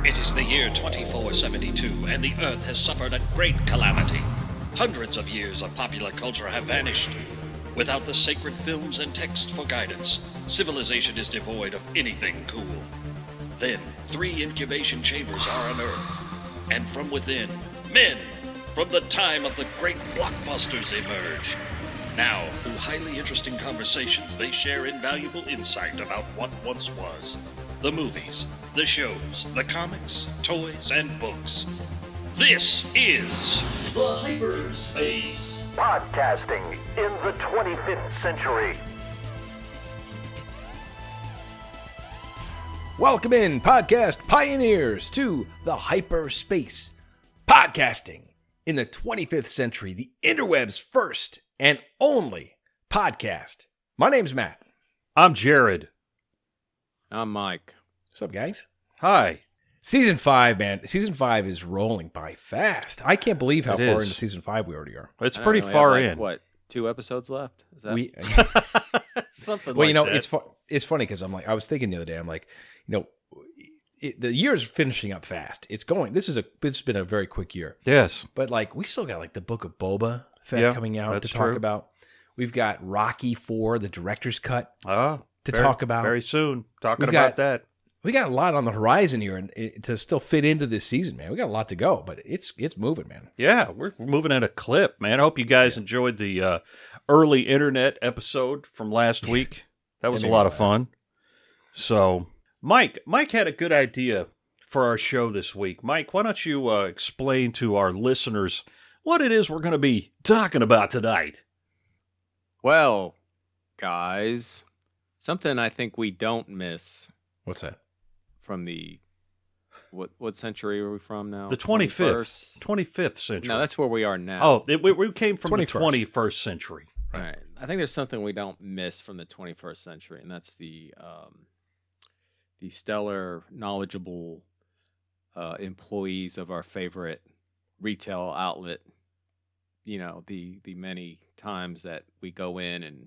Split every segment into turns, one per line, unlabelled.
It is the year 2472, and the Earth has suffered a great calamity. Hundreds of years of popular culture have vanished. Without the sacred films and texts for guidance, civilization is devoid of anything cool. Then, 3 incubation chambers are unearthed, and from within, men from the time of the great blockbusters emerge. Now, through highly interesting conversations, they share invaluable insight about what once was. The movies, the shows, the comics, toys, and books. This is
The Hyperspace.
Podcasting in the 25th century.
Welcome in, podcast pioneers, to the Hyperspace. Podcasting in the 25th century, the interweb's first and only podcast. My name's Matt.
I'm Jared.
I'm Mike.
What's up, guys?
Hi.
Season 5, man. Season 5 is rolling by fast. I can't believe how
It
far
is.
into Season 5 we already are.
It's
I don't
pretty
know, we
far
have,
in.
What, 2 episodes left? Is that
We,
Something
well,
like
you know,
that.
it's funny because I was thinking the other day, I'm like, you know, the year's finishing up fast. It's been a very quick year.
Yes.
But like, we still got like the Book of Boba Fett
Yeah,
coming out to
that's
talk
true.
about. We've got Rocky 4, the director's cut.
To
talk about.
very soon. Talking
We've
about
got-
that.
We got a lot on the horizon here, and to still fit into this season, man. We got a lot to go, but it's moving, man.
Yeah, we're moving at a clip, man. I hope you guys enjoyed the early internet episode from last week. That was a
made
lot
me
of fun. So, Mike had a good idea for our show this week. Mike, why don't you explain to our listeners what it is we're going to be talking about tonight?
Well, guys, something I think we don't miss
What's that?
from the what century are we from now?
The 25th century.
No, that's where we are now.
Oh, we came from
21st.
the 21st century.
All right. I think there's something we don't miss from the 21st century, and that's the stellar, knowledgeable employees of our favorite retail outlet. You know, the many times that we go in and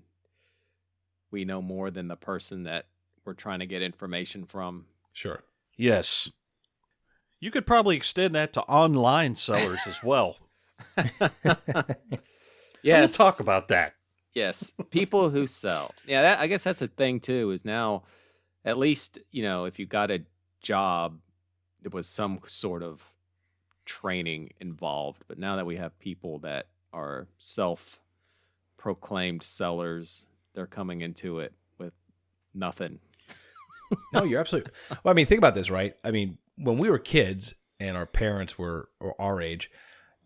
we know more than the person that we're trying to get information from.
Sure.
Yes. You could probably extend that to online sellers as well.
Yes.
We'll talk about that.
Yes, people who sell. Yeah, I guess that's a thing too. Is now, at least if you got a job, there was some sort of training involved. But now that we have people that are self-proclaimed sellers, they're coming into it with nothing.
No, you're absolutely. Well, I mean, think about this, right? I mean, when we were kids and our parents were our age,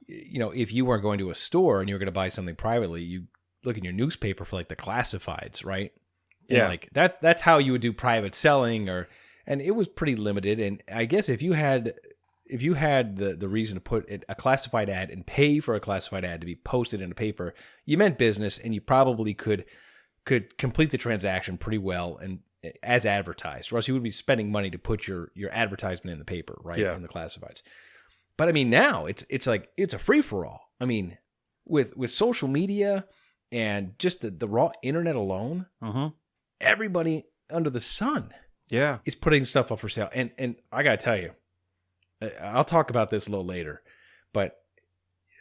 if you weren't going to a store and you were going to buy something privately, you look in your newspaper for like the classifieds, right? And
Yeah.
like that's how you would do private selling, and it was pretty limited. And I guess if you had the reason to put a classified ad and pay for a classified ad to be posted in a paper, you meant business, and you probably could complete the transaction pretty well and as advertised, or else you would be spending money to put your advertisement in the paper, right?
Yeah.
In the classifieds. But I mean, now it's like it's a free for all. I mean, with social media and just the raw internet alone, everybody under the sun
Yeah.
is putting stuff up for sale. And I gotta tell you, I'll talk about this a little later, but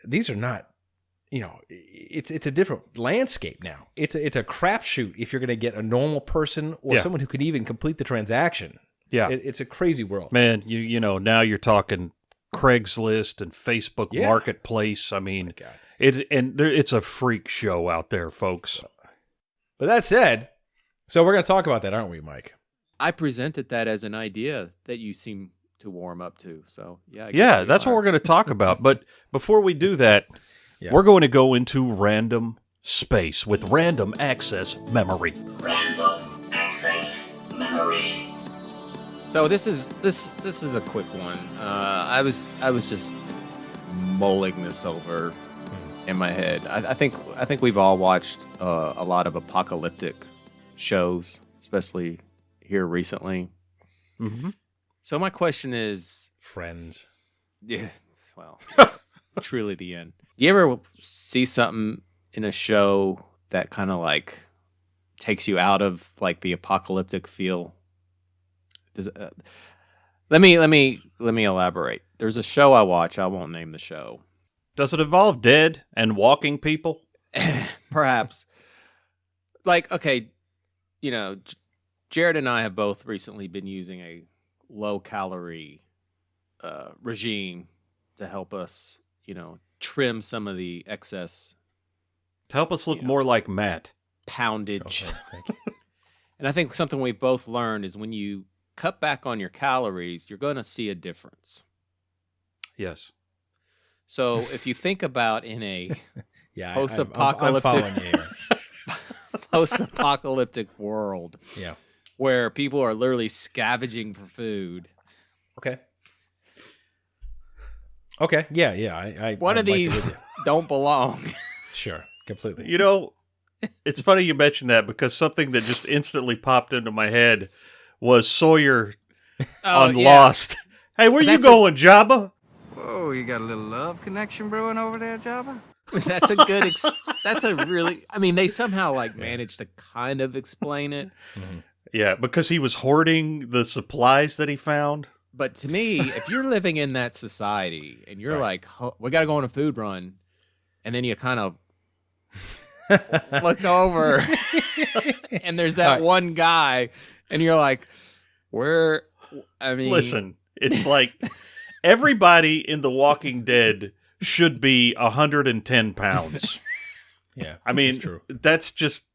these are not. It's a different landscape now. It's a crapshoot if you're going to get a normal person or
Yeah.
someone who could even complete the transaction.
Yeah.
It's a crazy world.
Man, you know, now you're talking Craigslist and Facebook
Yeah.
Marketplace. I mean,
God.
it's a freak show out there, folks.
But that said, so we're going to talk about that, aren't we, Mike?
I presented that as an idea that you seem to warm up to. So yeah, I guess
Yeah,
we
that's what
are.
we're going to talk about. But before we do that,
Yeah.
we're going to go into random space with random access memory.
Random access memory.
So this is a quick one. I was just mulling this over in my head. I think we've all watched a lot of apocalyptic shows, especially here recently.
Mm-hmm.
So my question is,
Friends.
yeah, well, it's truly the end. Do you ever see something in a show that kind of like takes you out of like the apocalyptic feel? Let me elaborate. There's a show I watch. I won't name the show.
Does it involve dead and walking people?
Perhaps. Like, okay, Jared and I have both recently been using a low-calorie regime to help us, trim some of the excess
To help us look more like Matt.
poundage.
Okay, thank you.
And I think something we both learned is when you cut back on your calories, you're going to see a difference.
Yes.
So if you think about in a
Yeah,
Post-apocalyptic-
I'm following you here.
post-apocalyptic world
Yeah.
where people are literally scavenging for food,
Okay. Okay. Yeah. Yeah. I
one
I'd
of
like to
these
with
don't belong.
you. Sure. Completely.
You know, it's funny you mentioned that because something that just instantly popped into my head was Sawyer on Lost. Hey, where you
That's
going, Jabba?
Whoa, you got a little love connection brewing over there, Jabba?
That's a good. That's a really. I mean, they somehow managed to kind of explain it.
Yeah, because he was hoarding the supplies that he found.
But to me, if you're living in that society and you're like, we got to go on a food run, and then you kind of look over and there's that one guy, and you're like, where? I mean,
Listen, it's like everybody in The Walking Dead should be 110 pounds.
Yeah.
I mean,
it's true.
that's just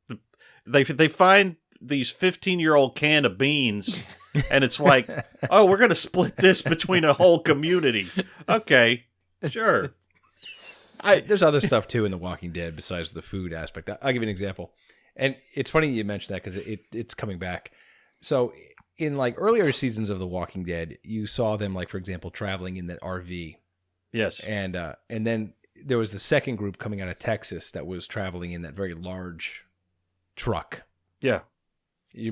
they find these 15-year-old can of beans, and it's like, oh, we're gonna split this between a whole community. Okay, sure.
There's other stuff too in The Walking Dead besides the food aspect. I'll give you an example, and it's funny you mentioned that because it's coming back. So in earlier seasons of The Walking Dead, you saw them for example traveling in that RV.
Yes,
and then there was the second group coming out of Texas that was traveling in that very large truck.
yeah.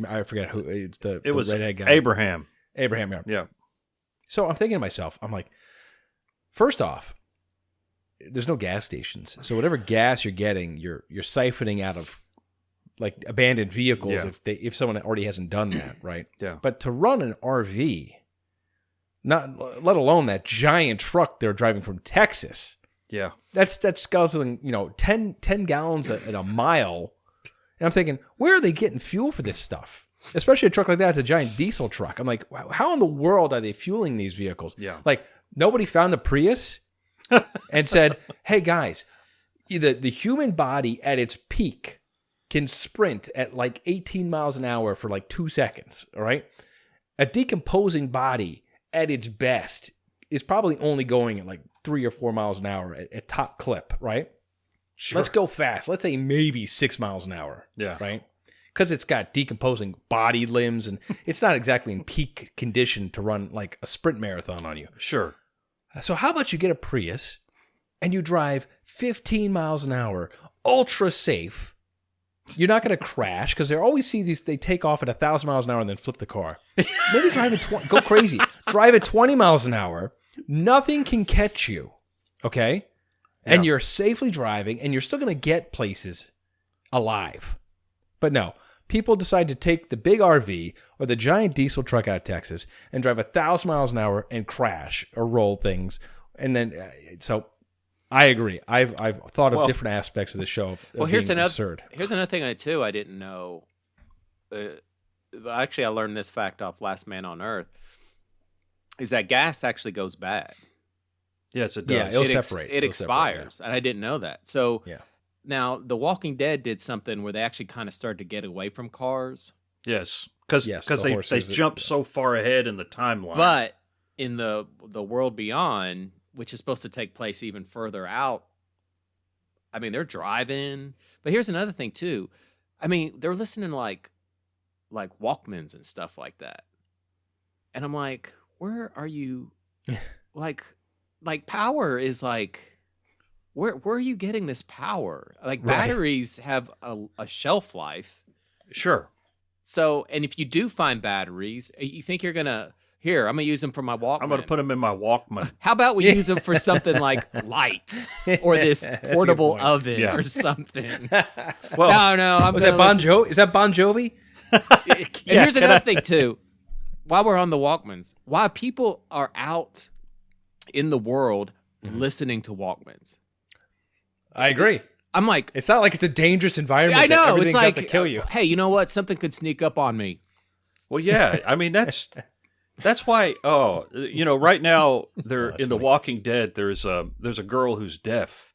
I forget who it's the
It was
redhead guy.
Abraham.
Abraham, yeah.
Yeah,
So I'm thinking to myself, I'm like, first off, there's no gas stations, so whatever gas you're getting, you're siphoning out of abandoned vehicles
Yeah.
if someone already hasn't done that, right?
Yeah.
But to run an RV, not let alone that giant truck they're driving from Texas,
yeah.
that's guzzling 10 gallons at a mile, and I'm thinking, where are they getting fuel for this stuff? Especially a truck like that. It's a giant diesel truck. I'm like, wow, how in the world are they fueling these vehicles?
Yeah.
Nobody found the Prius and said, hey guys, the human body at its peak can sprint at 18 miles an hour for 2 seconds. All right. A decomposing body at its best is probably only going at 3 or 4 miles an hour at top clip. Right.
Sure.
Let's go fast. Let's say maybe 6 miles an hour.
Yeah.
Right. Because it's got decomposing body limbs and it's not exactly in peak condition to run a sprint marathon on you.
Sure.
So how about you get a Prius and you drive 15 miles an hour, ultra safe. You're not going to crash because they always see these. They take off at 1,000 miles an hour and then flip the car. Maybe drive at go crazy. Drive at 20 miles an hour. Nothing can catch you. Okay. And you're safely driving and you're still going to get places alive. But no, people decide to take the big RV or the giant diesel truck out of Texas and drive 1,000 miles an hour and crash or roll things. And then, so I agree. I've thought of different aspects of the show.
Here's another
absurd.
Here's another thing I didn't know. Actually, I learned this fact off Last Man on Earth. Is that gas actually goes bad?
Yes, it does.
Yeah, it'll separate.
It
It'll
expires,
separate,
and I didn't know that. So
yeah.
Now, The Walking Dead did something where they actually kind of started to get away from cars.
Yes, because
the
they jumped so far ahead in the timeline.
But in the world beyond, which is supposed to take place even further out, I mean, they're driving. But here's another thing too. I mean, they're listening to like Walkmans and stuff like that. And I'm like, where are you? like power is where are you getting this power? Batteries have a shelf life.
Sure.
So, and if you do find batteries, you think you're gonna I'm gonna use them for my Walkman.
I'm gonna put them in my Walkman.
How about we use them for something like light or this portable oven or something?
Well,
no, I'm
was that Bon Jovi? Is that Bon Jovi?
And here's another thing too. while we're on the Walkmans, why people are out in the world listening to Walkmans.
I agree.
I'm like,
It's not like it's a dangerous environment.
I know.
That everything's
It's like,
out to kill you.
hey, you know what? Something could sneak up on me.
Well, yeah. I mean, that's why. Oh, you know, right now they're in The Walking Dead. There's a girl who's deaf,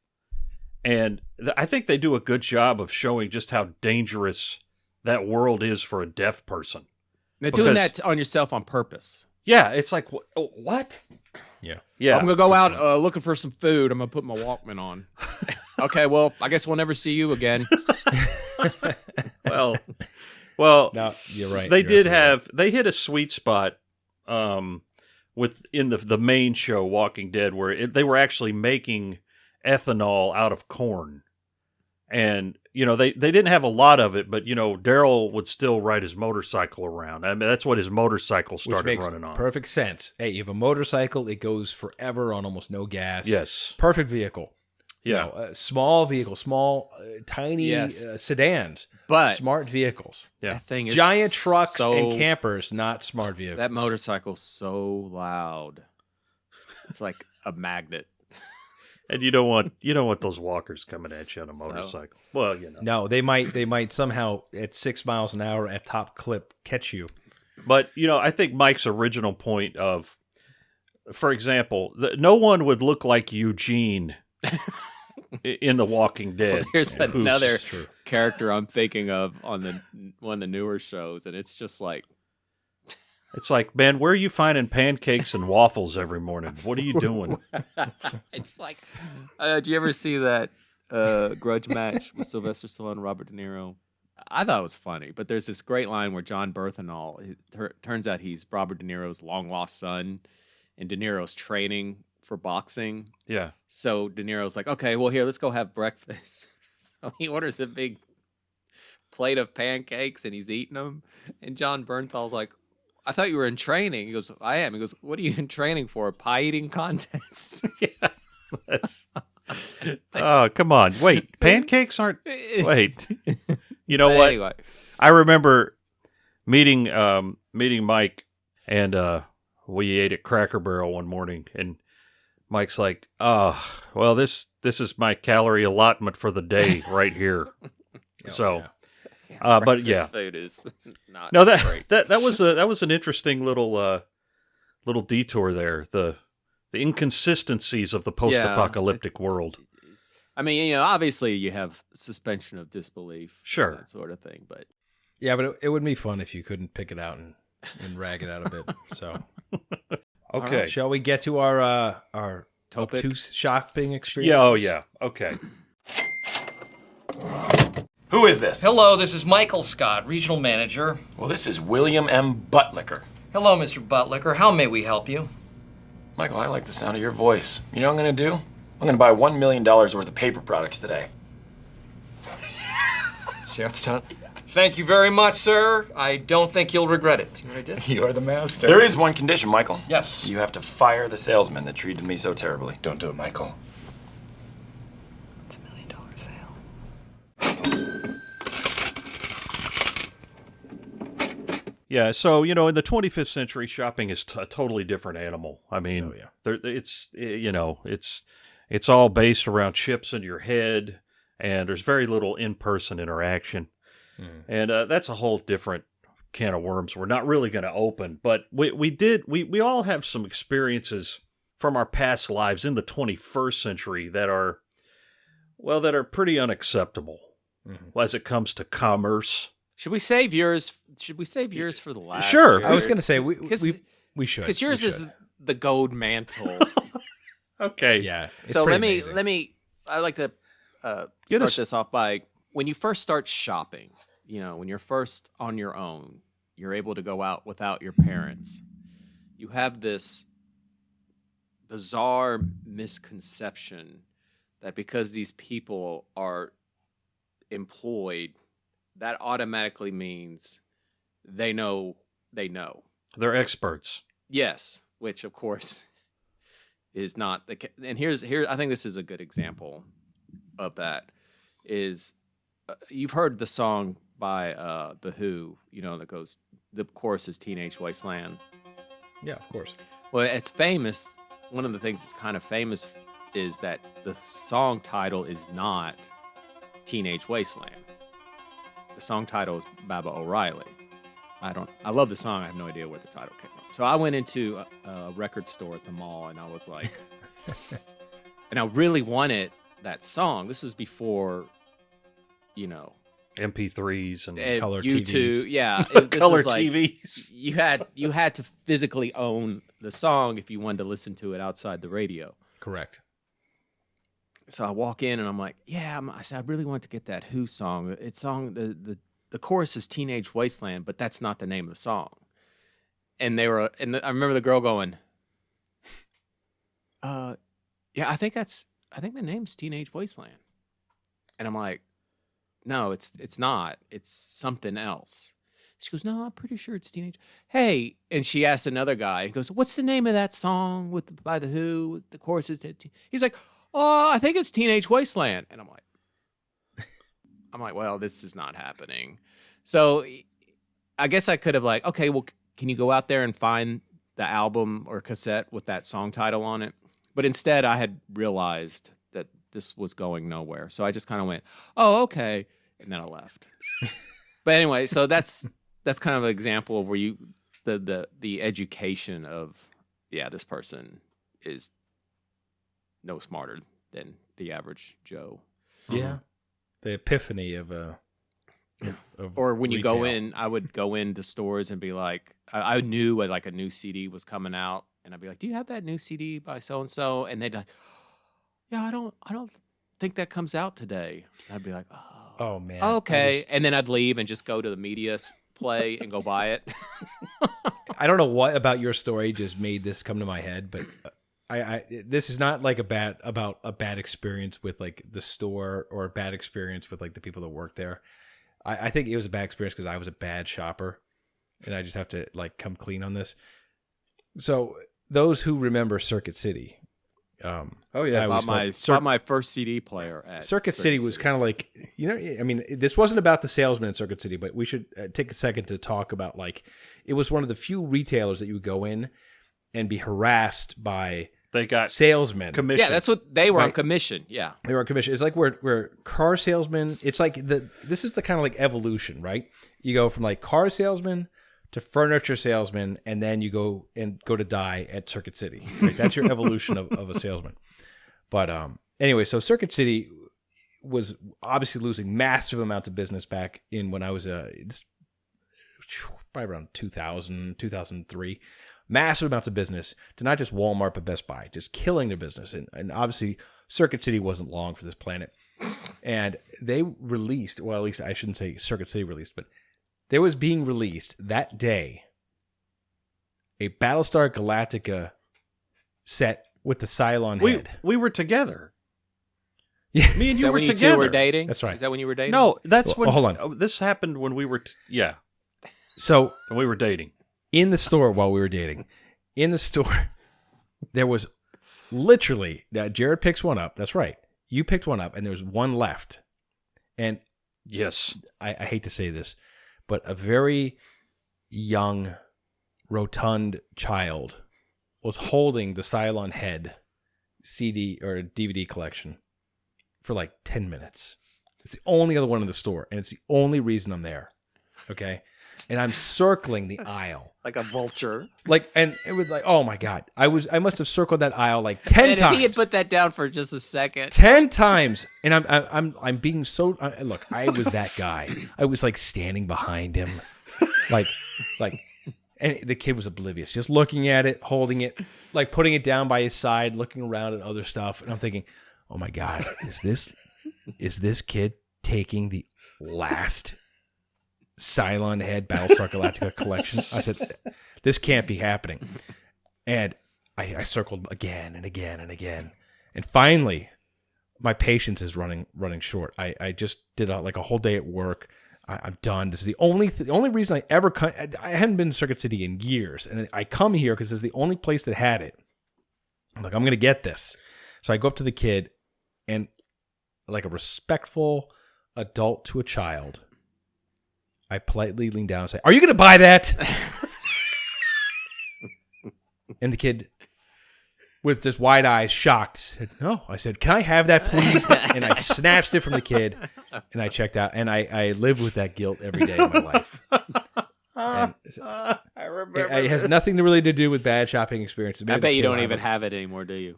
and I think they do a good job of showing just how dangerous that world is for a deaf person.
They're doing that on yourself on purpose.
Yeah, it's like what? Yeah.
I'm gonna go out looking for some food. I'm gonna put my Walkman on. Okay, well, I guess we'll never see you again.
Well,
No, you're right.
They
You're
did have they hit a sweet spot within the main show Walking Dead where they were actually making ethanol out of corn. And you know, they didn't have a lot of it, but you know, Daryl would still ride his motorcycle around. I mean, that's what his motorcycle started
Which makes
running on.
perfect sense. Hey, you have a motorcycle, it goes forever on almost no gas.
Yes.
Perfect vehicle.
Yeah.
You know, small vehicle, tiny sedans,
But
smart vehicles.
Yeah.
that thing is
Giant trucks
so,
and campers, not smart vehicles.
That motorcycle's so loud. It's like a magnet.
And you don't want those walkers coming at you on a motorcycle. Well, you know.
No, they might somehow at 6 miles an hour at top clip catch you.
But, you know, I think Mike's original point of, for example, no one would look like Eugene in The Walking Dead.
There's another
That's true.
character I'm thinking of on one of the newer shows, and it's just like,
It's like, man, where are you finding pancakes and waffles every morning? What are you doing?
it's like, did you ever see that grudge match with Sylvester Stallone and Robert De Niro? I thought it was funny, but there's this great line where John Berthenol, turns out he's Robert De Niro's long lost son, and De Niro's training for boxing.
Yeah.
So De Niro's like, okay, well, here, let's go have breakfast. So he orders a big plate of pancakes, and he's eating them. And John Bernthal's like, I thought you were in training. He goes, I am. He goes, what are you in training for? A pie eating contest?
Yeah. Oh, come on. Wait, pancakes aren't. Wait. You know
But
what?
Anyway.
I remember meeting Mike, and we ate at Cracker Barrel one morning, and Mike's like, "Oh, well, this is my calorie allotment for the day right here." So, but yeah,
food is not
no,
great.
that was an interesting little detour there. The inconsistencies of the post-apocalyptic world.
I mean, you know, obviously you have suspension of disbelief,
Sure.
that sort of thing, but
Yeah, but it would be fun if you couldn't pick it out and rag it out a bit. So, All
Okay.
right, shall we get to our
Topic?
obtuse shopping experience?
Yeah. Oh yeah. Okay.
Who is this?
Hello, this is Michael Scott, Regional Manager.
Well, this is William M. Buttlicker.
Hello, Mr. Buttlicker. How may we help you?
Michael, I like the sound of your voice. You know what I'm going to do? I'm going to buy $1 million worth of paper products today. See how it's done?
Thank you very much, sir. I don't think you'll regret it. See what I did?
You're the master. There is one condition, Michael.
Yes.
You have to fire the salesman that treated me so terribly. Don't do it, Michael.
It's $1 million sale.
Yeah, so you know, in the 25th century, shopping is a totally different animal. I mean, it's all based around chips in your head, and there's very little in-person interaction, and that's a whole different can of worms. We're not really going to open, but we all have some experiences from our past lives in the 21st century that are pretty unacceptable as it comes to commerce.
should we save yours for the last?
Sure.
year?
I was going to say we should,
because yours
we
is
should.
the gold mantle.
Okay.
Yeah. it's
So
pretty
let
amazing.
me. I like to
Get
start
us-
this off by when you first start shopping. You know, when you're first on your own, you're able to go out without your parents. You have this bizarre misconception that because these people are employed, that automatically means they know.
They're experts.
Yes, which of course is not the ca- and here I think this is a good example of that is you've heard the song by The Who, that goes, the chorus is Teenage Wasteland.
Yeah, of course.
Well, it's famous. One of the things that's kind of famous is that the song title is not Teenage Wasteland. The song title is Baba O'Reilly. I love the song. I have no idea where the title came from. So I went into a record store at the mall, and I was like, and I really wanted that song. This was before,
MP3s and
color
YouTube.
TVs.
Yeah,
color
like,
TVs.
You had to physically own the song if you wanted to listen to it outside the radio.
Correct.
So I walk in and I'm like, I said, I really want to get that Who song. The chorus is Teenage Wasteland, but that's not the name of the song. And I remember the girl going, yeah, I think the name's Teenage Wasteland. And I'm like, no, it's not. It's something else. She goes, no, I'm pretty sure it's Teenage. Hey, and she asked another guy. He goes, what's the name of that song by the Who? The chorus is. He's like, oh, I think it's Teenage Wasteland. And I'm like, well, this is not happening. So I guess I could have okay, well, can you go out there and find the album or cassette with that song title on it? But instead, I had realized that this was going nowhere. So I just kind of went, oh, okay. And then I left. But anyway, so that's kind of an example of where the education of, this person is no smarter than the average Joe.
Yeah. The epiphany of
or when you
retail.
go in, I would go into stores and be like, I knew a new CD was coming out, and I'd be like, do you have that new CD by so-and-so? And they'd like, yeah, I don't think that comes out today. And I'd be like,
oh man.
Okay. And then I'd leave and just go to the media play and go buy it.
I don't know what about your story just made this come to my head, but this is not like about a bad experience with like the store or a bad experience with like the people that work there. I think it was a bad experience because I was a bad shopper, and I just have to like come clean on this. So those who remember Circuit City,
bought my first CD player at
Circuit City was kind of like, I mean, this wasn't about the salesman in Circuit City, but we should take a second to talk about like, it was one of the few retailers that you would go in and be harassed by.
They got
salesmen.
Commission.
Yeah, that's what they were on commission. Yeah.
They were on commission. It's like where car salesmen, it's like this is the kind of like evolution, right? You go from like car salesman to furniture salesman, and then you go to die at Circuit City. Right? That's your evolution of a salesman. But anyway, so Circuit City was obviously losing massive amounts of business back in when I was probably around 2000, 2003. Massive amounts of business to not just Walmart, but Best Buy, just killing their business. And obviously, Circuit City wasn't long for this planet. And they released, well, at least I shouldn't say Circuit City released, but there was being released that day a Battlestar Galactica set with the Cylon head.
We were together.
Yeah.
Me and you were
when
together.
You two were dating?
That's right.
Is that when you were dating?
No, that's when.
Hold on.
This happened when we were.
So
we were dating.
In the store while we were dating, there was literally, Jared picks one up. That's right. You picked one up, and there was one left. And
yes,
I hate to say this, but a very young, rotund child was holding the Cylon head CD or DVD collection for like 10 minutes. It's the only other one in the store, and it's the only reason I'm there. Okay? And I'm circling the aisle
like a vulture.
And it was like, oh my God. I must have circled that aisle like 10 times.
If he had put that down for just a second.
10 times. And I'm being so look, I was that guy. I was like standing behind him. like and the kid was oblivious, just looking at it, holding it, like putting it down by his side, looking around at other stuff. And I'm thinking, oh my God, is this kid taking the last Cylon head Battlestar Galactica collection? I said, this can't be happening. And I circled again and again and again. And finally, my patience is running short. I just did a whole day at work. I'm done. This is the only reason I ever come. I hadn't been to Circuit City in years. And I come here because it's the only place that had it. I'm like, I'm going to get this. So I go up to the kid, and like a respectful adult to a child, I politely lean down and say, "Are you going to buy that?" And the kid, with just wide eyes, shocked, said, "No." I said, "Can I have that, please?" And I snatched it from the kid, and I checked out. And I live with that guilt every day of my life. And
I remember.
it has nothing really to do with bad shopping experiences.
I bet you don't even have it anymore, do you?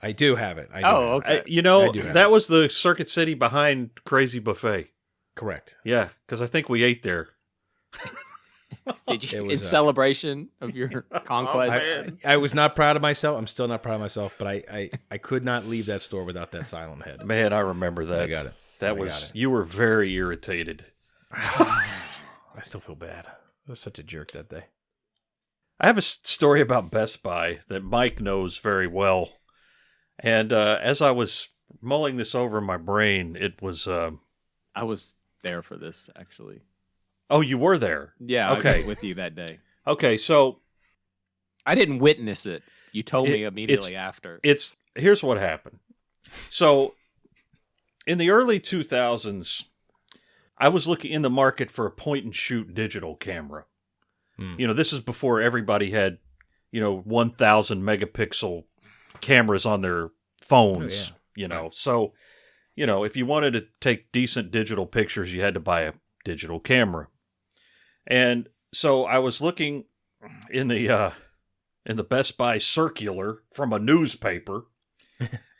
I do have it. I do
Oh,
have it.
okay.
You know,
I do have
that
it.
was the Circuit City behind Crazy Buffet.
Correct.
Yeah, because I think we ate there.
Did you
It
in
was,
celebration of your conquest?
I was not proud of myself. I'm still not proud of myself, but I could not leave that store without that silent head.
Man, I remember that.
I got it.
That
I
was
got it.
you were very irritated.
I still feel bad. I was such a jerk that day.
I have a story about Best Buy that Mike knows very well. And as I was mulling this over in my brain, it was...
I was there for this, actually.
Oh, you were there?
Yeah,
Okay.
I was with you that day.
Okay, so...
I didn't witness it. You told me immediately after.
Here's what happened. So, in the early 2000s, I was looking in the market for a point-and-shoot digital camera. You know, this is before everybody had, 1,000 megapixel cameras on their phones, So, if you wanted to take decent digital pictures, you had to buy a digital camera. And so I was looking in the Best Buy circular from a newspaper,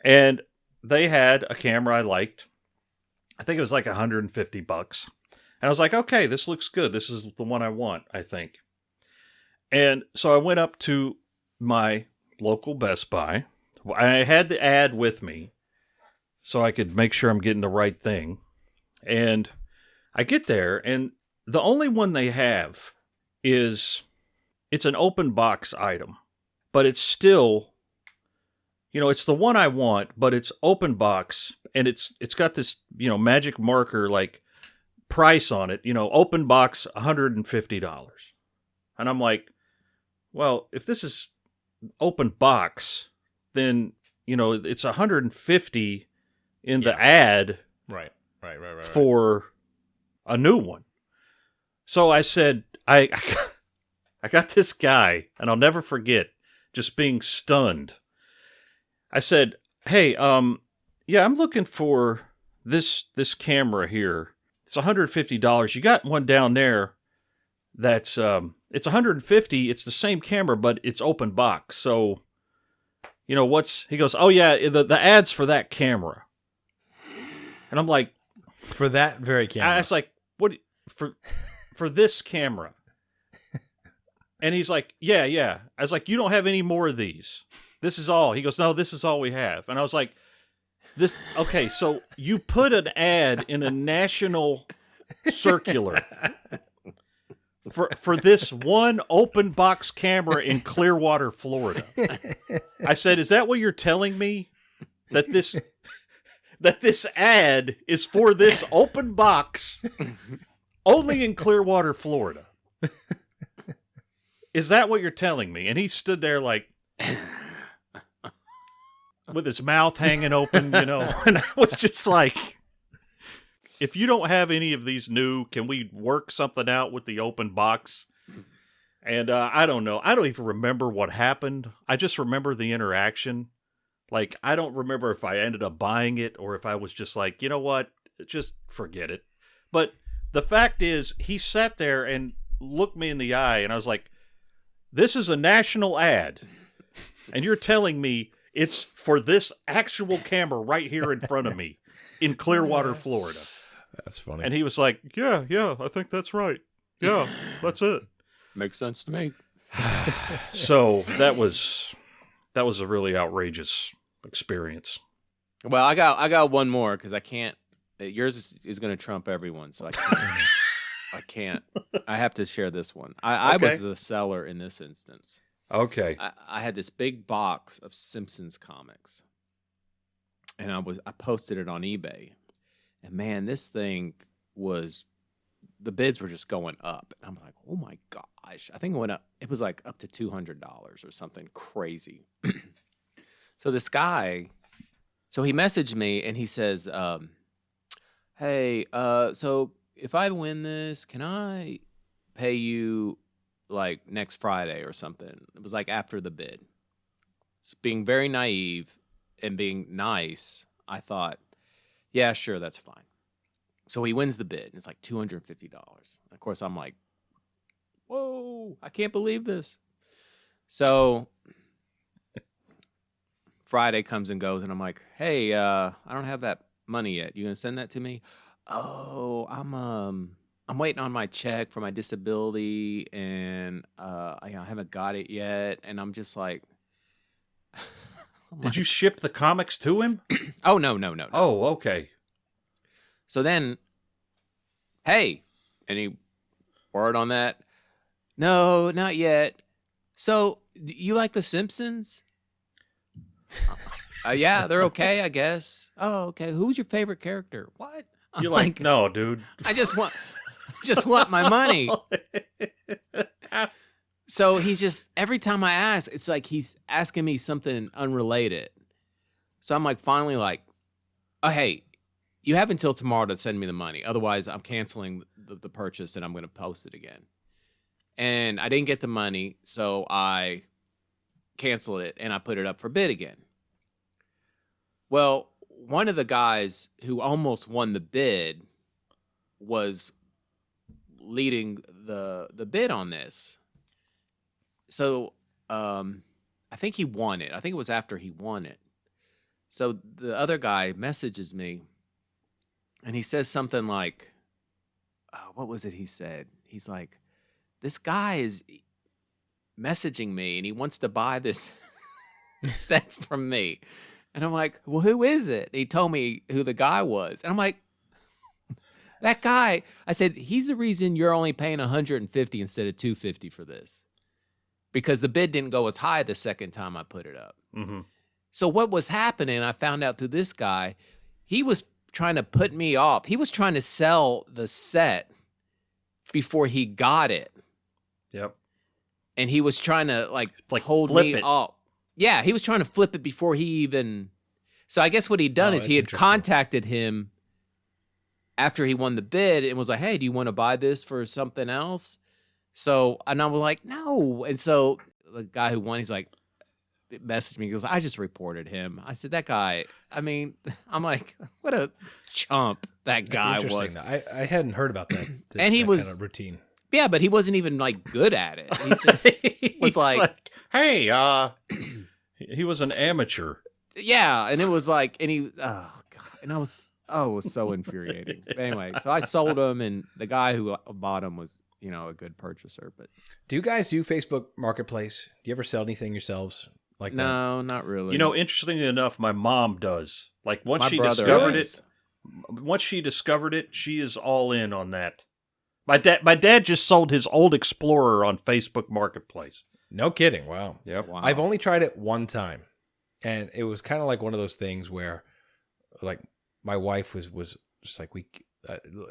and they had a camera I liked. I think it was like $150. And I was like, okay, this looks good. This is the one I want, I think. And so I went up to my local Best Buy. I had the ad with me so I could make sure I'm getting the right thing. And I get there, and the only one they have it's an open box item. But it's still, it's the one I want, but it's open box, and it's got this, magic marker, like, price on it, open box, $150. And I'm like, well, if this is open box, then, it's $150 in the ad
Right.
for a new one. So I said, I got this guy, and I'll never forget just being stunned. I said, hey, yeah, I'm looking for this camera here. It's $150. You got one down there that's it's $150. It's the same camera, but it's open box. So, he goes, oh yeah, the ad's for that camera. And I'm like,
For that very camera.
I was like, what for this camera? And he's like, yeah. I was like, you don't have any more of these. This is all. He goes, no, this is all we have. And I was like, okay, so you put an ad in a national circular for this one open box camera in Clearwater, Florida. I said, is that what you're telling me? That this ad is for this open box only in Clearwater, Florida? Is that what you're telling me? And he stood there like with his mouth hanging open, and I was just like, if you don't have any of these new, can we work something out with the open box? And I don't know. I don't even remember what happened. I just remember the interaction. Like, I don't remember if I ended up buying it or if I was just like, you know what? Just forget it. But the fact is, he sat there and looked me in the eye, and I was like, this is a national ad, and you're telling me it's for this actual camera right here in front of me in Clearwater, Florida.
That's funny.
And he was like, yeah, I think that's right. Yeah, that's it.
Makes sense to me.
So that was a really outrageous experience.
Well, I got one more because I can't. Yours is going to trump everyone, so I can't. I can't. I have to share this one. I
Okay.
was the seller in this instance.
Okay.
I had this big box of Simpsons comics, and I posted it on eBay, and man, this thing was, the bids were just going up. And I'm like, oh my gosh! I think it went up. It was like up to $200 or something crazy. So this guy, he messaged me and he says, hey, so if I win this, can I pay you like next Friday or something? It was like after the bid. It's being very naive and being nice. I thought, yeah, sure, that's fine. So he wins the bid, and it's like $250. Of course, I'm like, whoa, I can't believe this. So Friday comes and goes, and I'm like, hey, I don't have that money yet. You gonna send that to me? Oh, I'm waiting on my check for my disability, and I haven't got it yet. And I'm just like,
Did you ship the comics to him?
Oh, no.
Oh, okay.
So then, hey, any word on that? No, not yet. So, you like The Simpsons? Yeah, they're okay, I guess. Oh, okay. Who's your favorite character? What?
You're like, no, dude.
I just want my money. So he's just, every time I ask, it's like he's asking me something unrelated. So I'm like, finally like, oh, hey, you have until tomorrow to send me the money. Otherwise, I'm canceling the purchase and I'm going to post it again. And I didn't get the money, so I canceled it and I put it up for bid again. Well, one of the guys who almost won the bid was leading the bid on this. So I think he won it. I think it was after he won it. So the other guy messages me, and he says something like, what was it he said? He's like, this guy is messaging me, and he wants to buy this set from me. And I'm like, well, who is it? He told me who the guy was. And I'm like, that guy, I said, he's the reason you're only paying $150 instead of $250 for this. Because the bid didn't go as high the second time I put it up.
Mm-hmm.
So what was happening, I found out through this guy, he was trying to put me off. He was trying to sell the set before he got it.
Yep.
And he was trying to like hold
flip
me
it.
off. Yeah, he was trying to flip it before he even... So I guess what he'd done is he had contacted him after he won the bid and was like, hey, do you want to buy this for something else? So, and I was like, no. And so the guy who won, he's like, messaged me. He goes, I just reported him. I said, that guy, I mean, I'm like, what a chump that guy was.
I hadn't heard about that.
And he
that
was
kind of routine.
Yeah, but he wasn't even like good at it. He just was like,
hey, he was an amateur.
Yeah. And it was like, and he, oh God. And it was so infuriating. But anyway, so I sold him, and the guy who bought him was, a good purchaser. But
do you guys do Facebook Marketplace? Do you ever sell anything yourselves like that?
No, not really.
Interestingly enough, my mom does. Like once she discovered it, she is all in on that. My dad just sold his old Explorer on Facebook Marketplace.
No kidding. Wow.
Yep.
Wow.
I've only tried it one time, and it was kind of like one of those things where, like, my wife was just like,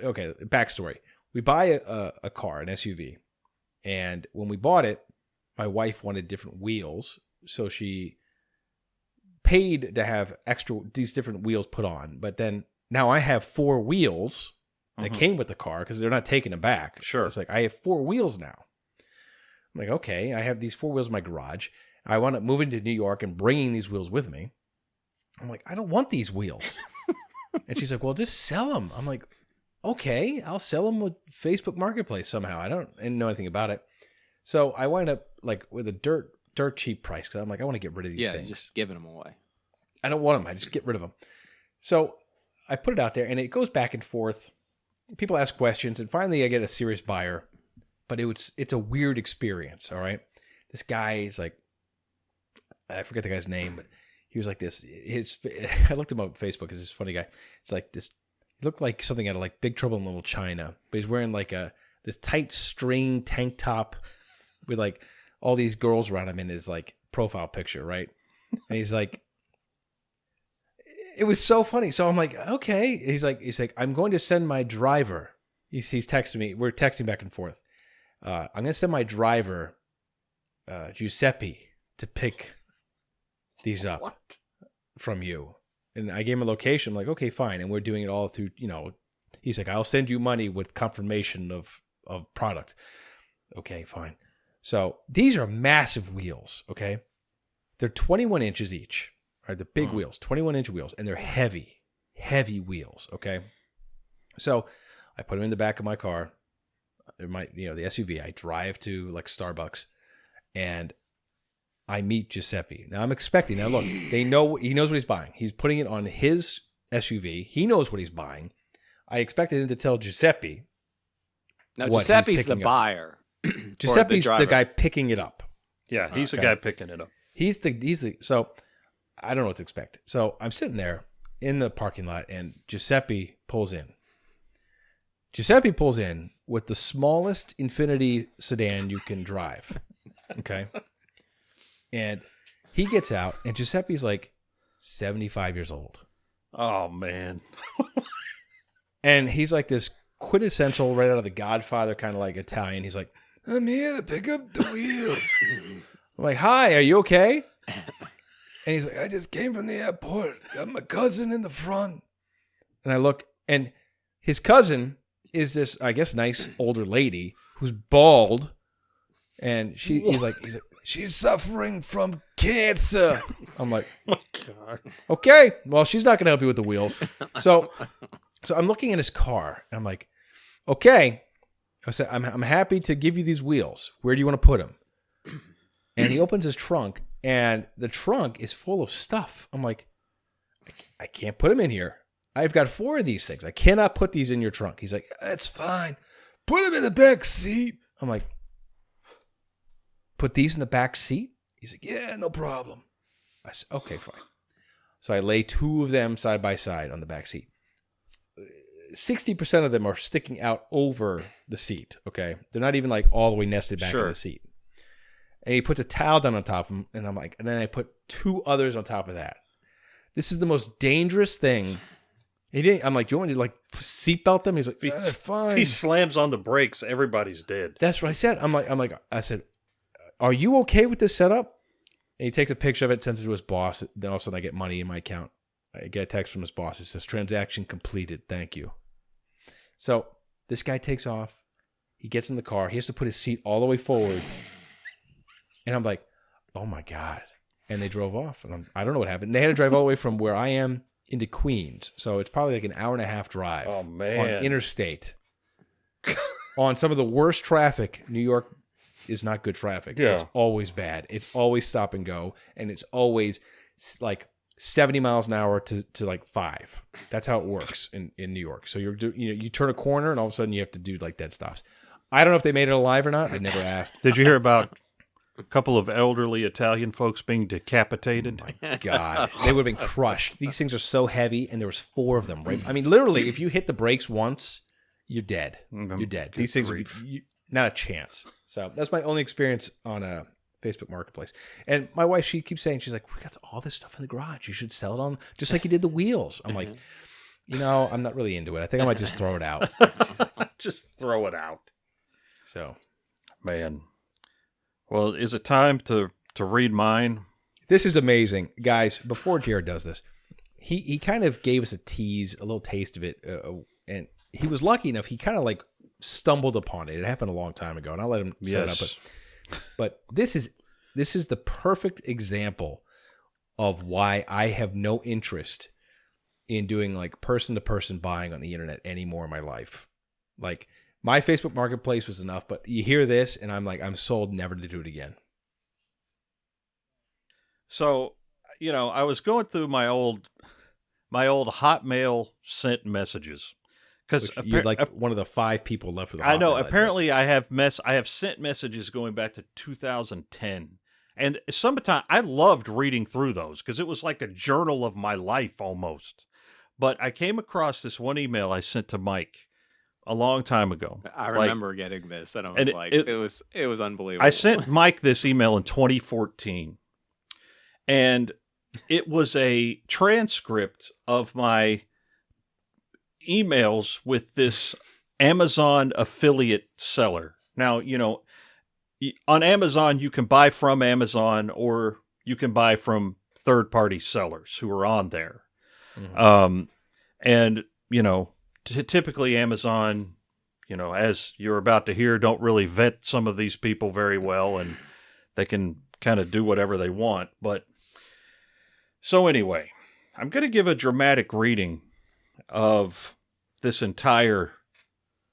okay, backstory. We buy a car, an SUV, and when we bought it, my wife wanted different wheels, so she paid to have these different wheels put on. But then now I have 4 wheels that came with the car because they're not taking them back.
Sure.
It's like I have 4 wheels now. I'm like, okay, I have these 4 wheels in my garage. I wound up moving to New York and bringing these wheels with me. I'm like, I don't want these wheels. And she's like, well, just sell them. I'm like, okay, I'll sell them with Facebook Marketplace somehow. I didn't know anything about it. So I wind up like with a dirt cheap price because I'm like, I want to get rid of these things.
Yeah, just giving them away.
I don't want them. I just get rid of them. So I put it out there, and it goes back and forth. People ask questions, and finally I get a serious buyer. But it's a weird experience, all right? This guy is like, I forget the guy's name, but he was like this. I looked him up on Facebook. He's this funny guy. It's like this. He looked like something out of like Big Trouble in Little China, but he's wearing like this tight string tank top with like all these girls around him in his like profile picture, right? And he's like, it was so funny. So I'm like, okay. He's like, I'm going to send my driver. He's texting me. We're texting back and forth. I'm going to send my driver, Giuseppe, to pick these up from you. And I gave him a location. I'm like, okay, fine. And we're doing it all through, He's like, I'll send you money with confirmation of product. Okay, fine. So these are massive wheels, okay? They're 21 inches each, right? The big wheels, 21-inch wheels, and they're heavy wheels, okay? So I put them in the back of my car, the SUV. I drive to like Starbucks, and I meet Giuseppe. Now I'm expecting. Now look, he knows what he's buying. He's putting it on his SUV. He knows what he's buying. I expected him to tell Giuseppe.
Now Giuseppe's the buyer.
Giuseppe's the guy picking it up.
Yeah, he's the guy picking it up.
He's the so I don't know what to expect. So I'm sitting there in the parking lot, and Giuseppe pulls in. Giuseppe pulls in with the smallest Infiniti sedan you can drive. Okay. And he gets out, and Giuseppe's like 75 years old.
Oh, man.
And he's like this quintessential, right out of The Godfather, kind of like Italian. He's like, I'm here to pick up the wheels. I'm like, hi, are you okay? And he's like, I just came from the airport. Got my cousin in the front. And I look, and his cousin is this, I guess, nice older lady who's bald. And he's like, she's suffering from cancer. I'm like, oh my God. Okay, well, she's not going to help you with the wheels. So I'm looking at his car, and I'm like, okay. I said, I'm happy to give you these wheels. Where do you want to put them? And he opens his trunk, and the trunk is full of stuff. I'm like, I can't put them in here. I've got 4 of these things. I cannot put these in your trunk. He's like, that's fine. Put them in the back seat. I'm like, put these in the back seat? He's like, yeah, no problem. I said, okay, fine. So I lay 2 of them side by side on the back seat. 60% of them are sticking out over the seat, okay? They're not even like all the way nested back in the seat. And he puts a towel down on top of them, and I'm like, and then I put 2 others on top of that. This is the most dangerous thing. I'm like, do you want me to like seatbelt them? He's like, fine.
If he slams on the brakes, everybody's dead.
That's what I said. I said, are you okay with this setup? And he takes a picture of it, sends it to his boss. Then all of a sudden I get money in my account. I get a text from his boss. It says, transaction completed. Thank you. So this guy takes off. He gets in the car. He has to put his seat all the way forward. And I'm like, oh my God. And they drove off. And I don't know what happened. They had to drive all the way from where I am into Queens. So it's probably like an hour-and-a-half drive.
Oh, man.
On interstate. On some of the worst traffic. New York is not good traffic.
Yeah.
It's always bad. It's always stop and go. And it's always like 70 miles an hour to like 5. That's how it works in New York. So you turn a corner and all of a sudden you have to do like dead stops. I don't know if they made it alive or not. I never asked.
Did you hear about a couple of elderly Italian folks being decapitated?
Oh my God. They would have been crushed. These things are so heavy, and there was 4 of them, right? I mean, literally, if you hit the brakes once, you're dead. You're dead. These things would be not a chance. So that's my only experience on a Facebook Marketplace. And my wife, she keeps saying, she's like, we got all this stuff in the garage. You should sell it on, just like you did the wheels. I'm like, I'm not really into it. I think I might just throw it out. She's like,
just throw it out.
So,
man. Well, is it time to read mine?
This is amazing. Guys, before Jared does this, he kind of gave us a tease, a little taste of it. And he was lucky enough, he kind of like stumbled upon it. It happened a long time ago, and I'll let him set it up. But this is the perfect example of why I have no interest in doing like person-to-person buying on the internet anymore in my life. Like, my Facebook Marketplace was enough, but you hear this, and I'm like, I'm sold never to do it again.
So, I was going through my old Hotmail sent messages because
you're like one of the 5 people left with.
I know. Apparently, I have sent messages going back to 2010, and sometimes I loved reading through those because it was like a journal of my life almost. But I came across this one email I sent to Mike a long time ago.
I remember getting this, and I was it was unbelievable.
I sent Mike this email in 2014, and it was a transcript of my emails with this Amazon affiliate seller. Now, on Amazon, you can buy from Amazon, or you can buy from third-party sellers who are on there. Mm-hmm. And, typically Amazon, as you're about to hear, don't really vet some of these people very well, and they can kind of do whatever they want. But so anyway, I'm going to give a dramatic reading of this entire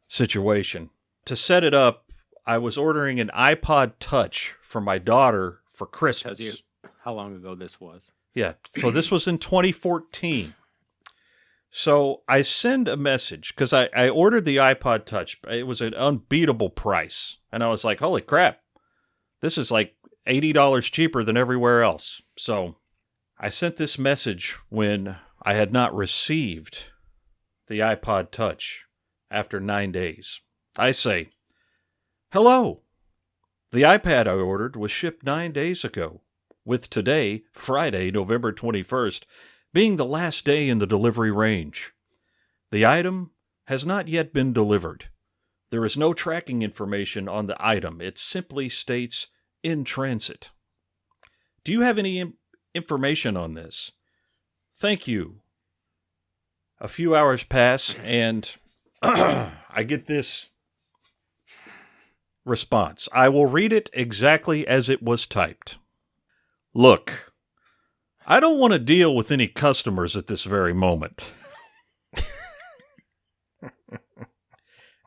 situation. To set it up, I was ordering an iPod Touch for my daughter for Christmas.
Tells you how long ago this was.
Yeah, so this was in 2014. So I send a message, because I ordered the iPod Touch. It was an unbeatable price. And I was like, holy crap, this is like $80 cheaper than everywhere else. So I sent this message when I had not received the iPod Touch after 9 days. I say, hello. The iPad I ordered was shipped 9 days ago, with today, Friday, November 21st, being the last day in the delivery range. The item has not yet been delivered. There is no tracking information on the item. It simply states in transit. Do you have any information on this? Thank you. A few hours pass, and I get this response. I will read it exactly as it was typed. Look, I don't want to deal with any customers at this very moment.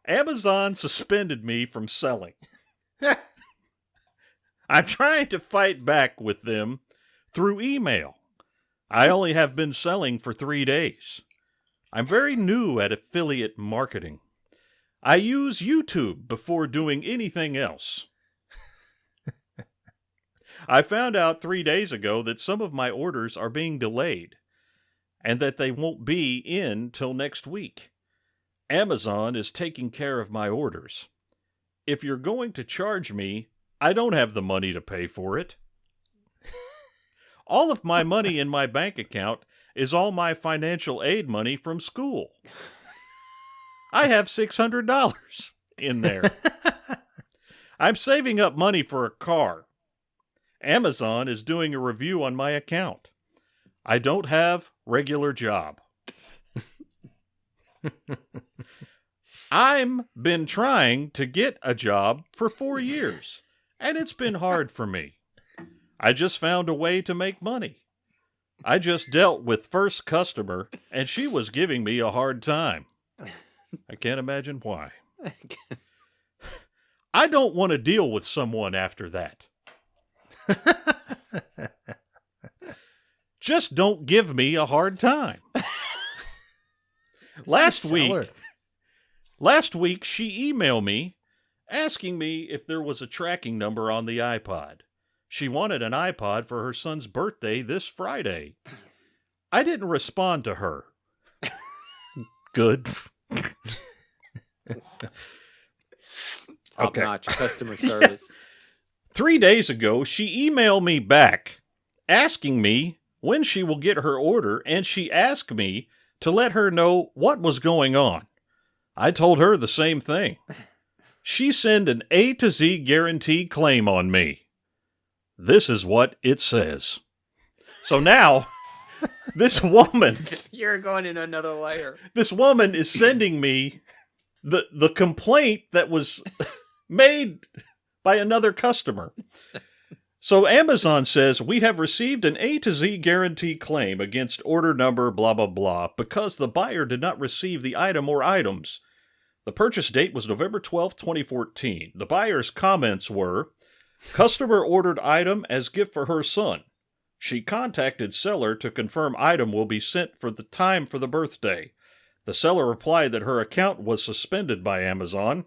Amazon suspended me from selling. I'm trying to fight back with them through email. I only have been selling for 3 days. I'm very new at affiliate marketing. I use YouTube before doing anything else. I found out 3 days ago that some of my orders are being delayed and that they won't be in till next week. Amazon is taking care of my orders. If you're going to charge me, I don't have the money to pay for it. All of my money in my bank account is all my financial aid money from school. I have $600 in there. I'm saving up money for a car. Amazon is doing a review on my account. I don't have regular job. I'm been trying to get a job for 4 years, and it's been hard for me. I just found a way to make money. I just dealt with first customer, and she was giving me a hard time. I can't imagine why. I don't want to deal with someone after that. Just don't give me a hard time. Last week, she emailed me asking me if there was a tracking number on the iPod. She wanted an iPod for her son's birthday this Friday. I didn't respond to her. Good.
Top-notch customer service.
3 days ago, she emailed me back asking me when she will get her order, and she asked me to let her know what was going on. I told her the same thing. She sent an A to Z guarantee claim on me. This is what it says. So now, this woman...
You're going in another layer.
This woman is sending me the complaint that was made by another customer. So Amazon says, we have received an A to Z guarantee claim against order number blah, blah, blah, because the buyer did not receive the item or items. The purchase date was November 12, 2014. The buyer's comments were, customer ordered item as gift for her son. She contacted seller to confirm item will be sent for the time for the birthday. The seller replied that her account was suspended by Amazon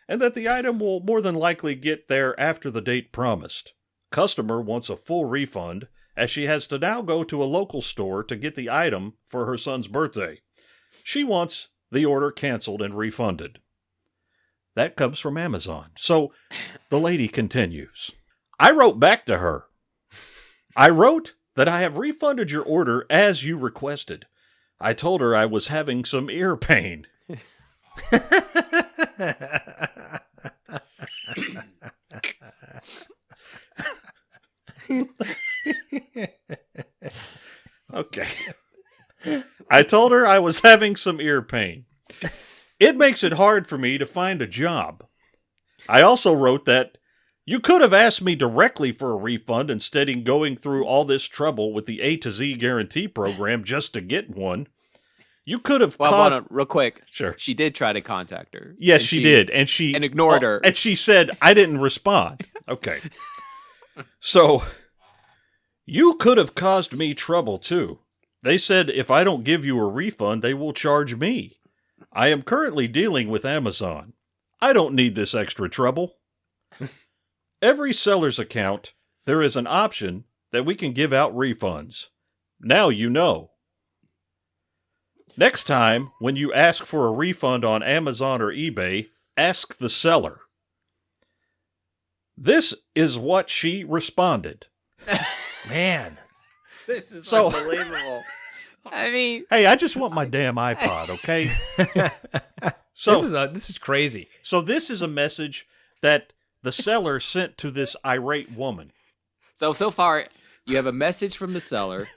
and that the item will more than likely get there after the date promised. Customer wants a full refund as she has to now go to a local store to get the item for her son's birthday. She wants the order canceled and refunded. That comes from Amazon. So the lady continues. I wrote back to her. I wrote that I have refunded your order as you requested. I told her I was having some ear pain. Okay. I told her I was having some ear pain. It makes it hard for me to find a job. I also wrote that you could have asked me directly for a refund instead of going through all this trouble with the A to Z guarantee program just to get one. You could have
real quick.
Sure.
She did try to contact her.
Yes, she did. And
ignored her.
And she said, I didn't respond. Okay. So, you could have caused me trouble, too. They said if I don't give you a refund, they will charge me. I am currently dealing with Amazon. I don't need this extra trouble. Every seller's account, there is an option that we can give out refunds. Now you know. Next time, when you ask for a refund on Amazon or eBay, ask the seller. This is what she responded.
Man.
This is
So-
unbelievable. I mean,
Hey, I just want my damn iPod, okay?
This is crazy.
So this is a message that the seller sent to this irate woman.
so far, you have a message from the seller.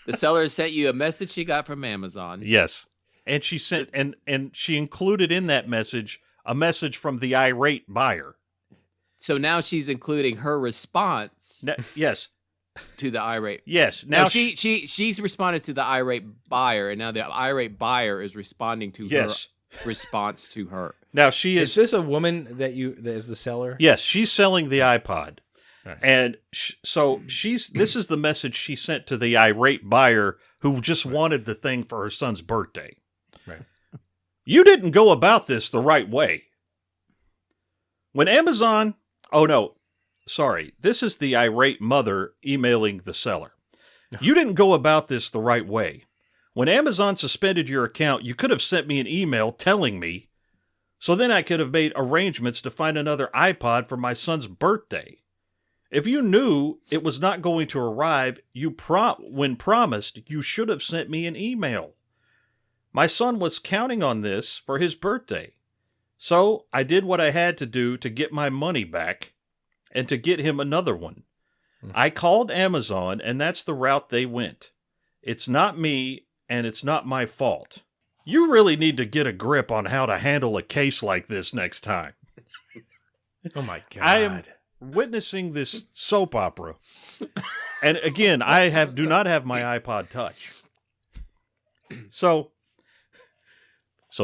The seller sent you a message she got from Amazon.
Yes. And she sent and she included in that message a message from the irate buyer.
So now she's including her response
Yes.
to the irate.
Yes.
Now
Now
she's responded to the irate buyer, and now the irate buyer is responding to
Yes.
her response to her.
Now she
Is
is
this a woman that is the seller?
Yes, she's selling the iPod.
Nice.
And this is the message she sent to the irate buyer who just wanted the thing for her son's birthday.
Right.
You didn't go about this the right way. When Amazon, this is the irate mother emailing the seller. You didn't go about this the right way. When Amazon suspended your account, you could have sent me an email telling me, so then I could have made arrangements to find another iPod for my son's birthday. If you knew it was not going to arrive, when promised, you should have sent me an email. My son was counting on this for his birthday. So I did what I had to do to get my money back and to get him another one. I called Amazon, and that's the route they went. It's not me, and it's not my fault. You really need to get a grip on how to handle a case like this next time.
Oh my God.
I am witnessing this soap opera. And again, do not have my iPod Touch. So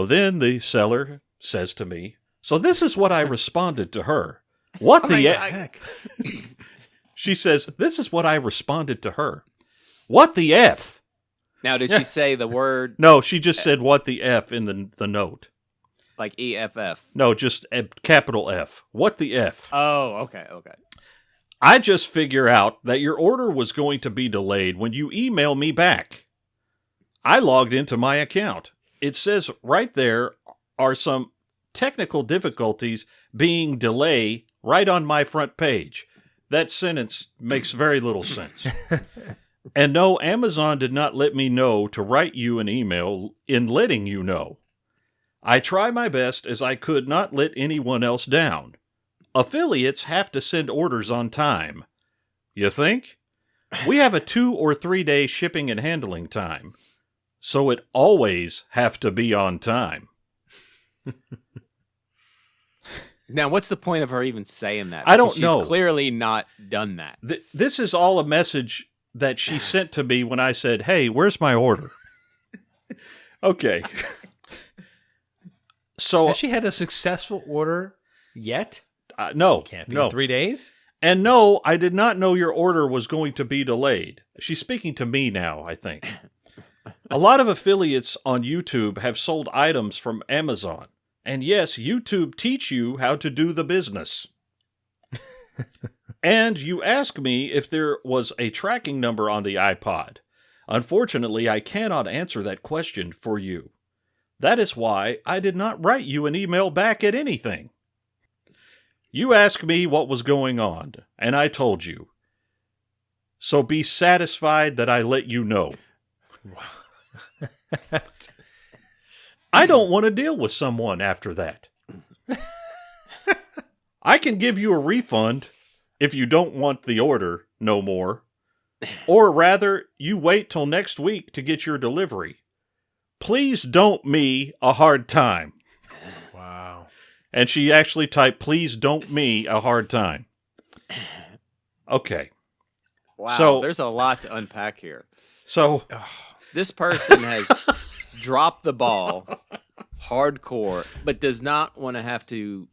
then the seller says to me, so this is what I responded to her. What the heck? She says, this is what I responded to her. What the F?
Now, did she say the word
No, she just said what the F in the note.
like EFF?
No, just a capital F. What the F?
Oh, okay.
I just figure out that your order was going to be delayed when you email me back. I logged into my account. It says right there are some technical difficulties being delay right on my front page. That sentence makes very little sense. And no, Amazon did not let me know to write you an email in letting you know. I try my best as I could not let anyone else down. Affiliates have to send orders on time. You think? We have a 2 or 3 day shipping and handling time. So it always have to be on time.
Now, what's the point of her even saying that?
I don't
Because
know.
She's clearly not done that.
This is all a message that she sent to me when I said, hey, where's my order? Okay. So
Has she had a successful order yet?
no.
Can't be
no.
in 3 days?
And no, I did not know your order was going to be delayed. She's speaking to me now, I think. A lot of affiliates on YouTube have sold items from Amazon. And yes, YouTube teach you how to do the business. And you ask me if there was a tracking number on the iPod. Unfortunately, I cannot answer that question for you. That is why I did not write you an email back at anything. You asked me what was going on, and I told you. So be satisfied that I let you know. I don't want to deal with someone after that. I can give you a refund if you don't want the order no more. Or rather, you wait till next week to get your delivery. Please don't me a hard time. And she actually typed, "Please don't me a hard time." Okay.
Wow,
So-
there's a lot to unpack here.
So,
This person has dropped the ball hardcore, but does not want to have to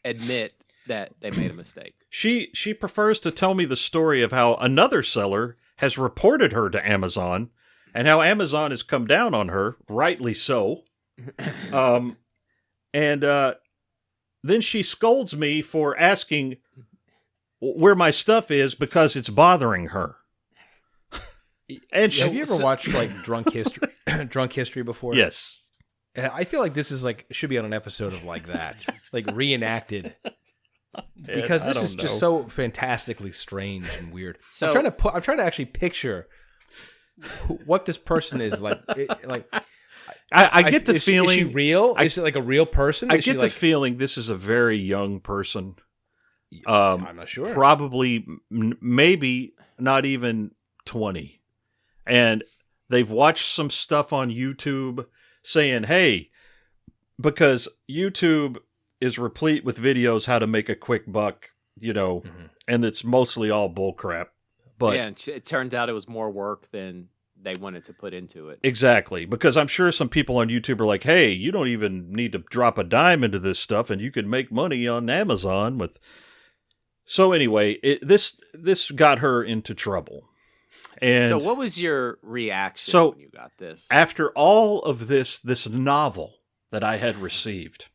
admit that they made a mistake.
she prefers to tell me the story of how another seller has reported her to Amazon and how Amazon has come down on her, rightly so. And then she scolds me for asking where my stuff is because it's bothering her. And
Have you ever watched like Drunk History? Drunk History before?
Yes.
I feel like this is like should be on an episode of like that, like reenacted, because
I
this
don't
is just
know.
so fantastically strange and weird.
So-
I'm trying to actually picture what this person is like.
I get the
is
feeling.
Is she real? Is it like a real person?
I
Is she
get the
like,
feeling this is a very young person.
I'm not sure.
Probably, maybe not even 20. And they've watched some stuff on YouTube saying, hey, because YouTube is replete with videos how to make a quick buck, and it's mostly all bullcrap. But
yeah, and it turned out it was more work than they wanted to put into it.
exactly, because I'm sure some people on YouTube are like, hey, you don't even need to drop a dime into this stuff and you can make money on Amazon with. So anyway, this got her into trouble. And
So what was your reaction
So-
when you got this?
after all of this novel that I had received,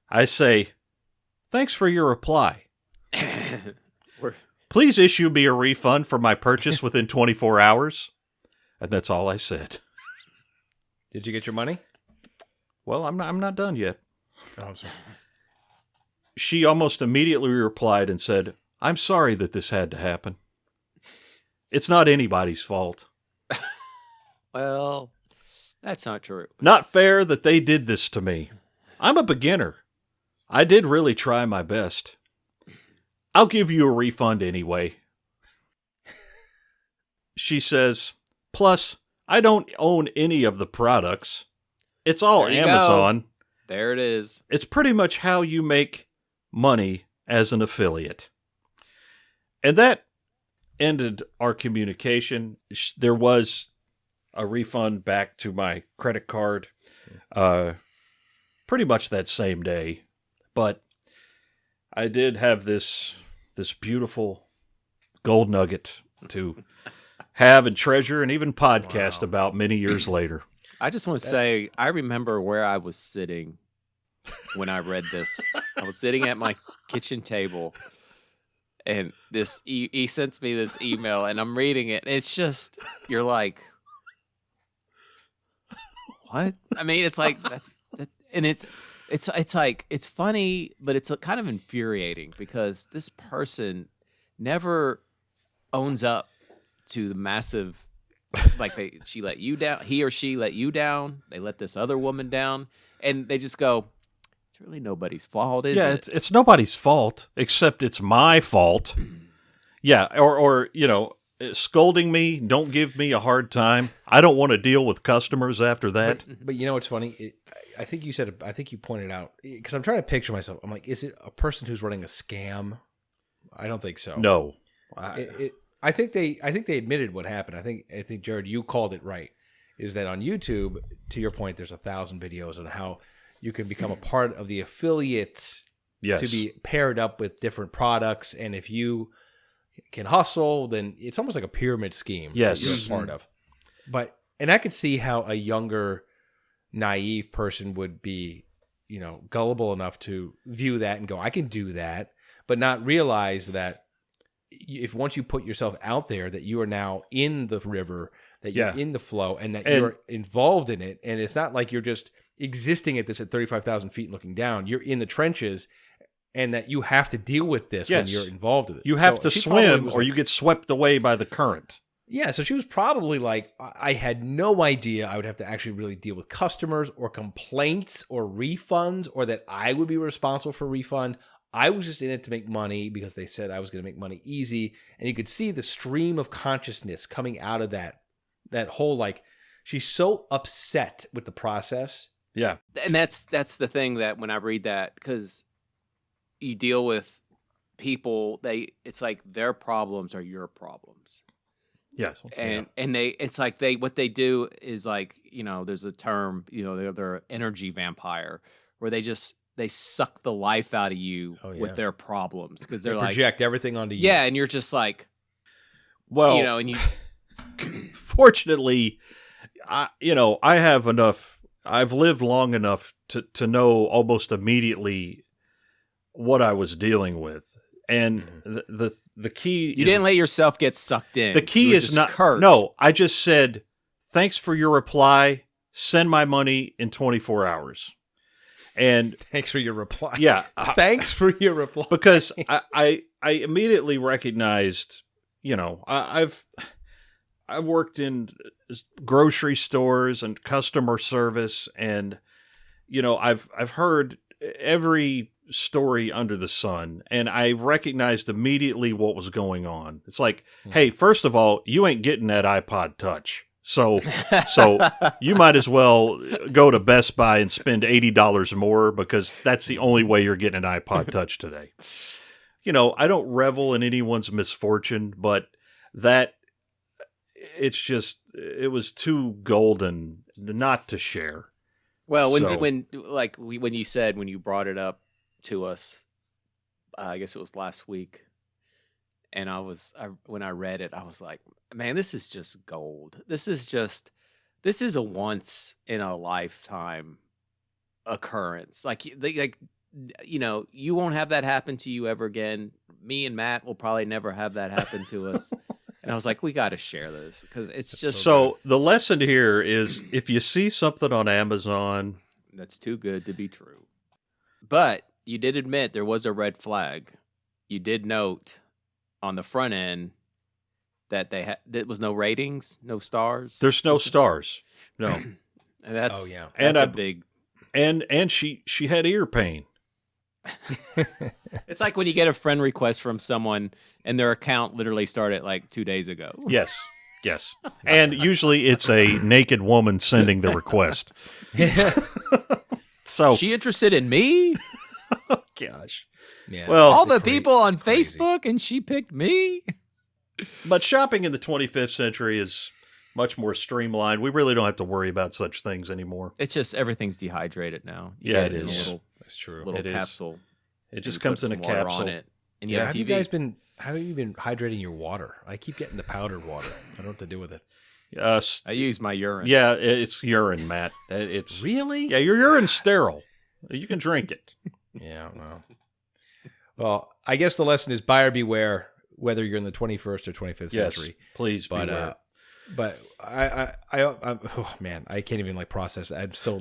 I say, thanks for your reply. Please issue me a refund for my purchase within 24 hours. And that's all I said.
Did you get your money?
Well, I'm not done yet.
Oh, I'm sorry.
She almost immediately replied and said, I'm sorry that this had to happen. It's not anybody's fault.
Well, that's not true.
Not fair that they did this to me. I'm a beginner. I did really try my best. I'll give you a refund anyway. She says, plus, I don't own any of the products. It's all
There you go.
Amazon.
There it is.
It's pretty much how you make money as an affiliate. And that ended our communication. There was a refund back to my credit card pretty much that same day. But I did have this beautiful gold nugget to have and treasure and even podcast about many years later.
I just want to say, I remember where I was sitting when I read this. I was sitting at my kitchen table, and he sends me this email, and I'm reading it. And it's just, you're like, what? I mean, it's like and it's like it's funny, but it's kind of infuriating because this person never owns up to the massive, like she let you down, he or she let you down, they let this other woman down, and they just go, it's really nobody's fault, is it?
It's nobody's fault except it's my fault. Yeah, or scolding me, don't give me a hard time. I don't want to deal with customers after that.
But you know what's funny? I think you pointed out, because I'm trying to picture myself. I'm like, is it a person who's running a scam? I don't think so.
No.
I think they admitted what happened. I think Jared, you called it right. Is that on YouTube? To your point, there's 1,000 videos on how you can become a part of the affiliate
Yes.
to be paired up with different products, and if you can hustle, then it's almost like a pyramid scheme.
Yes.
that you're a part of. And I could see how a younger, naive person would be, gullible enough to view that and go, I can do that, but not realize that if once you put yourself out there, that you are now in the river, that you're in the flow, and that you're involved in it. And it's not like you're just existing at this at 35,000 feet looking down. You're in the trenches, and that you have to deal with this when you're involved in it.
You have
So
to
she probably
swim
was
or
like-
you get swept away by the current.
Yeah, so she was probably like, I had no idea I would have to actually really deal with customers or complaints or refunds, or that I would be responsible for refund. I was just in it to make money because they said I was going to make money easy. And you could see the stream of consciousness coming out of that whole, like, she's so upset with the process
Yeah.
And that's the thing that when I read that, because you deal with people, it's like their problems are your problems.
Yes.
And it's like what they do is like, there's a term, they're energy vampire, where they suck the life out of you with their problems, because they
project everything onto you.
Yeah, and you're just like,
well,
and you.
Fortunately, I have enough. I've lived long enough to know almost immediately what I was dealing with, and the key.
You didn't let yourself get sucked in.
The key is not.
Curt.
No, I just said, thanks for your reply. Send my money in 24 hours. And
thanks for your reply.
Yeah.
Thanks for your reply.
Because I immediately recognized, I've worked in grocery stores and customer service, and I've heard every story under the sun, and I recognized immediately what was going on. It's like, hey, first of all, you ain't getting that iPod Touch. So you might as well go to Best Buy and spend $80 more, because that's the only way you're getting an iPod Touch today. I don't revel in anyone's misfortune, but it was too golden not to share.
Well, when you brought it up to us, I guess it was last week, and when I read it, I was like, man, this is just gold. This is a once in a lifetime occurrence. You won't have that happen to you ever again. Me and Matt will probably never have that happen to us. And I was like, we got to share this, because it's just
so. The lesson here is, if you see something on Amazon
that's too good to be true, but you did admit there was a red flag. You did note on the front end that there was no ratings, no stars.
There's no stars. No.
And that's
and
a big.
And she had ear pain.
It's like when you get a friend request from someone and their account literally started like 2 days ago.
Yes. And usually it's a naked woman sending the request. So
she interested in me?
Oh, gosh.
Yeah.
Well,
all the people on Facebook, and she picked me.
But shopping in the 25th century is much more streamlined. We really don't have to worry about such things anymore.
It's just everyth's dehydrated now.
It is.
That's true. Little capsule.
It just comes in a capsule.
On it. And you have
TV. How have you been hydrating your water? I keep getting the powdered water. I don't know what to do with it.
I use my urine.
Yeah, it's urine, Matt. It's
really?
Yeah, your urine's sterile. You can drink it.
Yeah, well, I guess the lesson is buyer beware, whether you're in the 21st or 25th century.
Please beware.
But oh man, I can't even process that. I'm still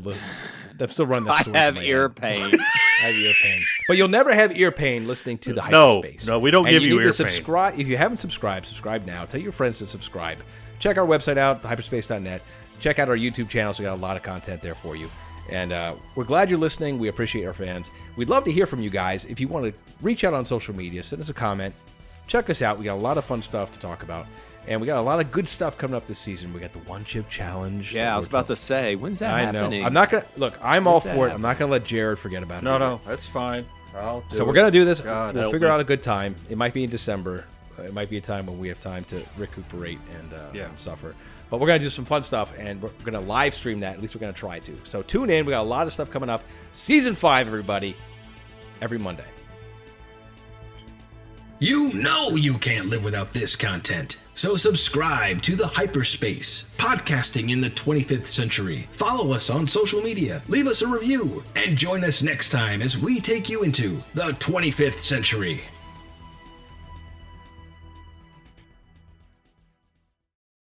running that story.
I have ear pain.
I have ear pain. But you'll never have ear pain listening to the Hyperspace.
No, we don't give you ear pain.
Subscribe. If you haven't subscribe now. Tell your friends to subscribe. Check our website out, hyperspace.net. Check out our YouTube channels. We got a lot of content there for you. And we're glad you're listening. We appreciate our fans. We'd love to hear from you guys. If you want to reach out on social media, send us a comment. Check us out. We got a lot of fun stuff to talk about. And we got a lot of good stuff coming up this season. We got the One Chip Challenge.
Yeah, I was about to say, when's that happening?
I know. I'm not going to... Look, I'm all for it. I'm not going to let Jared forget about it.
No, that's fine.
So we're going to do this. We'll figure out a good time. It might be in December. It might be a time when we have time to recuperate and suffer. But we're going to do some fun stuff, and we're going to live stream that. At least we're going to try to. So tune in. We got a lot of stuff coming up. Season 5, everybody. Every Monday.
You know you can't live without this content. So subscribe to the Hyperspace, podcasting in the 25th century. Follow us on social media, leave us a review, and join us next time as we take you into the 25th century.